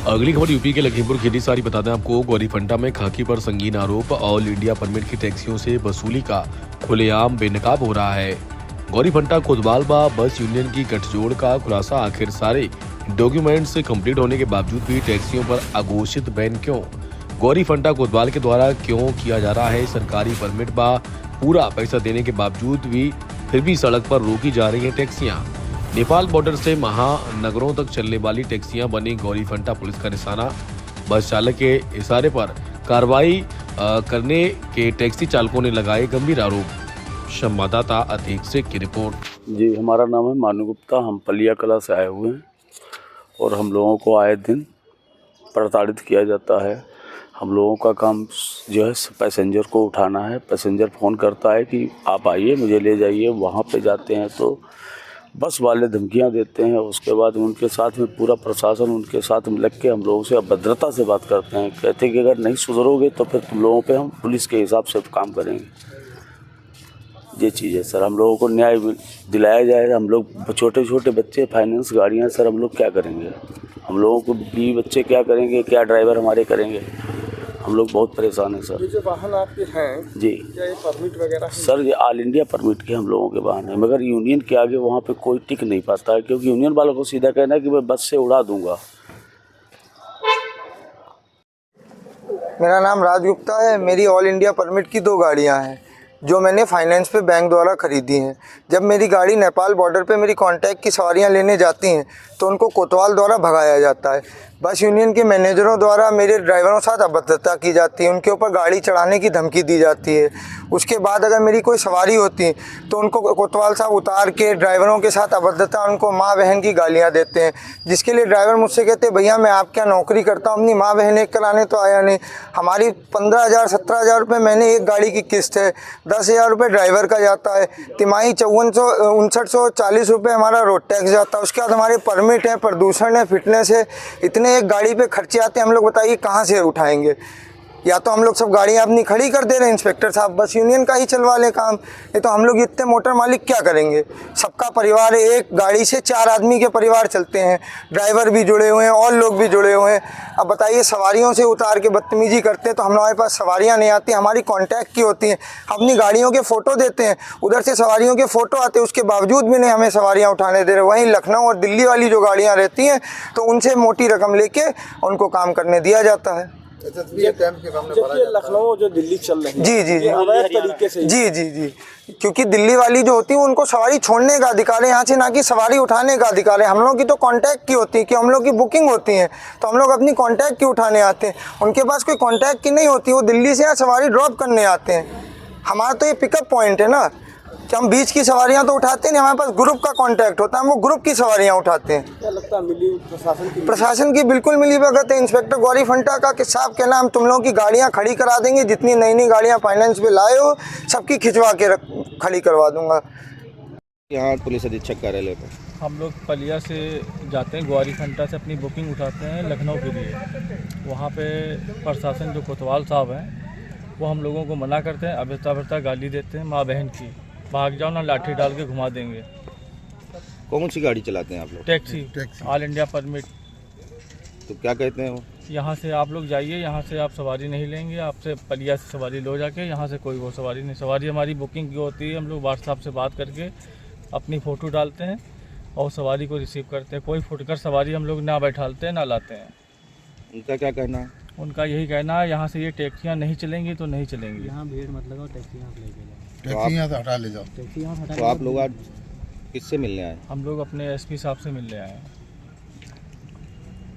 अगली खबर यूपी के लखीमपुर खीरी सारी बता दें आपको। गौरीफंटा में खाकी पर संगीन आरोप। ऑल इंडिया परमिट की टैक्सियों से वसूली का खुलेआम बेनकाब हो रहा है। गौरीफंटा कोतवाल बस यूनियन की गठजोड़ का खुलासा। आखिर सारे डॉक्यूमेंट्स कंप्लीट होने के बावजूद भी टैक्सियों पर अघोषित बैन क्यों? गौरीफंटा कोतवाल के द्वारा क्यों किया जा रहा है? सरकारी परमिट पूरा पैसा देने के बावजूद भी फिर भी सड़क पर रोकी जा रही है टैक्सियां। नेपाल बॉर्डर से महानगरों तक चलने वाली टैक्सियां बनी गौरीफंटा पुलिस का निशाना। बस चालक के इशारे पर कार्रवाई करने के टैक्सी चालकों ने लगाए गंभीर आरोप। संवाददाता अतीक शेख की रिपोर्ट। जी, हमारा नाम है मानू गुप्ता। हम पलिया कला से आए हुए हैं और हम लोगों को आए दिन प्रताड़ित किया जाता है। हम लोगों का काम जो है पैसेंजर को उठाना है। पैसेंजर फ़ोन करता है कि आप आइए, मुझे ले जाइए। वहाँ पे जाते हैं तो बस वाले धमकियाँ देते हैं। उसके बाद उनके साथ में पूरा प्रशासन उनके साथ में लग के हम लोगों से अभद्रता से बात करते हैं। कहते हैं कि अगर नहीं सुधरोगे तो फिर तुम लोगों पे हम पुलिस के हिसाब से काम करेंगे। ये चीज़ है सर, हम लोगों को न्याय दिलाया जाए। हम लोग छोटे छोटे बच्चे, फाइनेंस गाड़ियाँ, सर हम लोग क्या करेंगे? हम लोगों को बीवी बच्चे क्या करेंगे? क्या ड्राइवर हमारे करेंगे? हम लोग बहुत परेशान हैं सर। ये जो वाहन आपके हैं जी, क्या ये परमिट वगैरह है? सर ये ऑल इंडिया परमिट के हम लोगों के वाहन है, मगर यूनियन के आगे वहाँ पे कोई टिक नहीं पाता है, क्योंकि यूनियन वालों को सीधा कहना है कि मैं बस से उड़ा दूंगा। मेरा नाम राज गुप्ता है। मेरी ऑल इंडिया परमिट की 2 गाड़ियां हैं जो मैंने फाइनेंस पे बैंक द्वारा ख़रीदी हैं। जब मेरी गाड़ी नेपाल बॉर्डर पे मेरी कॉन्टैक्ट की सवारियां लेने जाती हैं तो उनको कोतवाल द्वारा भगाया जाता है। बस यूनियन के मैनेजरों द्वारा मेरे ड्राइवरों के साथ अभद्रता की जाती है। उनके ऊपर गाड़ी चढ़ाने की धमकी दी जाती है। उसके बाद अगर मेरी कोई सवारी होती है तो उनको कोतवाल साहब उतार के ड्राइवरों के साथ अभद्रता, उनको माँ बहन की गालियाँ देते हैं, जिसके लिए ड्राइवर मुझसे कहते हैं भैया मैं आपके यहाँ नौकरी करता हूँ, अपनी माँ बहन एक कराने तो आया नहीं। हमारी 15,000 17,000 रुपये महीने एक गाड़ी की किस्त है। 10,000 रुपये ड्राइवर का जाता है। तिमाही 5940 रुपये हमारा रोड टैक्स जाता है। उसके बाद हमारे परमिट है, प्रदूषण है, फिटनेस है। इतने एक गाड़ी पे खर्चे आते हैं, हम लोग बताइए कहाँ से उठाएंगे? या तो हम लोग सब गाड़ियाँ अपनी खड़ी कर दे रहे हैं, इंस्पेक्टर साहब बस यूनियन का ही चलवा ले काम। नहीं तो हम लोग इतने मोटर मालिक क्या करेंगे? सबका परिवार है, एक गाड़ी से 4 आदमी के परिवार चलते हैं। ड्राइवर भी जुड़े हुए हैं और लोग भी जुड़े हुए हैं। अब बताइए, सवारियों से उतार के बदतमीजी करते हैं तो हमारे पास सवारियाँ नहीं आती, हमारी कॉन्टैक्ट की होती हैं। अपनी गाड़ियों के फ़ोटो देते हैं, उधर से सवारियों के फ़ोटो आते हैं, उसके बावजूद भी नहीं हमें सवारियाँ उठाने दे रहे। वहीं लखनऊ और दिल्ली वाली जो गाड़ियाँ रहती हैं तो उनसे मोटी रकम लेके उनको काम करने दिया जाता है। लखनऊ जो दिल्ली चल रही है, जी जी जी अवैध तरीके से जी जी जी क्योंकि दिल्ली वाली जो होती है उनको सवारी छोड़ने का अधिकार है यहाँ से, ना कि सवारी उठाने का अधिकार है। हम लोग की तो कांटेक्ट की होती है कि हम लोग की बुकिंग होती है तो हम लोग अपनी कांटेक्ट की उठाने आते हैं। उनके पास कोई कांटेक्ट की नहीं होती, वो दिल्ली से यहाँ सवारी ड्रॉप करने आते हैं। हमारा तो ये पिकअप पॉइंट है ना कि हम बीच की सवारियां तो उठाते नहीं, हमारे पास ग्रुप का कांटेक्ट होता है, हम वो ग्रुप की सवारियां उठाते हैं। क्या लगता है मिली प्रशासन की बिल्कुल मिली भगत है। इंस्पेक्टर गौरीफंटा का कि साहब कहना हम तुम लोगों की गाड़ियां खड़ी करा देंगे, जितनी नई नई गाड़ियां फाइनेंस पे लाए हो सबकी खिंचवा के खड़ी करवा दूंगा। यहाँ पुलिस अधीक्षक कार्यालय पर हम लोग पलिया से जाते हैं, गौरीफंटा से अपनी बुकिंग उठाते हैं लखनऊ के लिए। वहाँ पे प्रशासन जो कोतवाल साहब हैं वो हम लोगों को मना करते हैं, अभद्रता गाली देते हैं, माँ बहन की भाग जाओ ना लाठी डाल के घुमा देंगे। कौन सी गाड़ी चलाते हैं आप लोग? Taxi all India permit. तो क्या कहते हैं वो? यहाँ से आप लोग जाइए, यहाँ से आप सवारी नहीं लेंगे, आपसे पलिया से सवारी लो जाके, यहाँ से कोई वो सवारी नहीं। सवारी हमारी बुकिंग की होती है, हम लोग व्हाट्सएप से बात करके अपनी फ़ोटो डालते हैं और सवारी को रिसीव करते हैं। कोई फुटकर सवारी हम लोग ना बैठालते हैं ना लाते हैं। उनका क्या कहना है? उनका यही कहना है यहाँ से ये टैक्सियाँ नहीं चलेंगी तो नहीं चलेंगी। यहाँ भीड़ मत लगाओ, टैक्सी यहाँ लेके जाओ, टैक्सी यहाँ से हटा ले जाओ, टैक्सी यहाँ हटा। तो आप लोग आज किससे मिलने आए? हम लोग अपने एसपी साहब से मिलने आए हैं।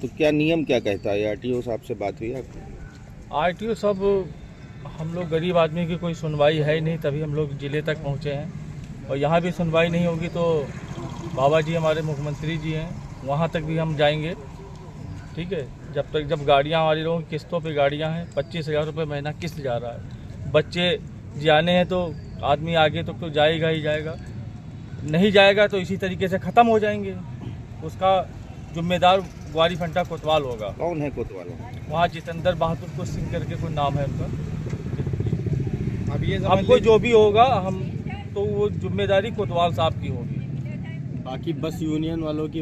तो क्या नियम क्या कहता है? आरटीओ साहब से बात हुई आपकी? आरटीओ सब, हम लोग गरीब आदमी की कोई सुनवाई है ही नहीं, तभी हम लोग ज़िले तक पहुँचे हैं। और यहाँ भी सुनवाई नहीं होगी तो बाबा जी हमारे मुख्यमंत्री जी हैं, वहाँ तक भी हम जाएंगे। ठीक है, जब गाड़ियाँ हमारी लोगों की किस्तों पे गाड़ियाँ हैं, 25,000 रुपये महीना किस्त जा रहा है। बच्चे जाने हैं तो आदमी आगे तो जाएगा ही जाएगा, नहीं जाएगा तो इसी तरीके से ख़त्म हो जाएंगे। उसका जिम्मेदार गौरीफंटा कोतवाल होगा। कौन है कोतवाल? वहाँ जितेंद्र बहादुर को सिंह करके कोई नाम है उनका। अब ये हमको जो भी होगा हम तो वो जिम्मेदारी कोतवाल साहब की होगी। बाकी बस यूनियन वालों की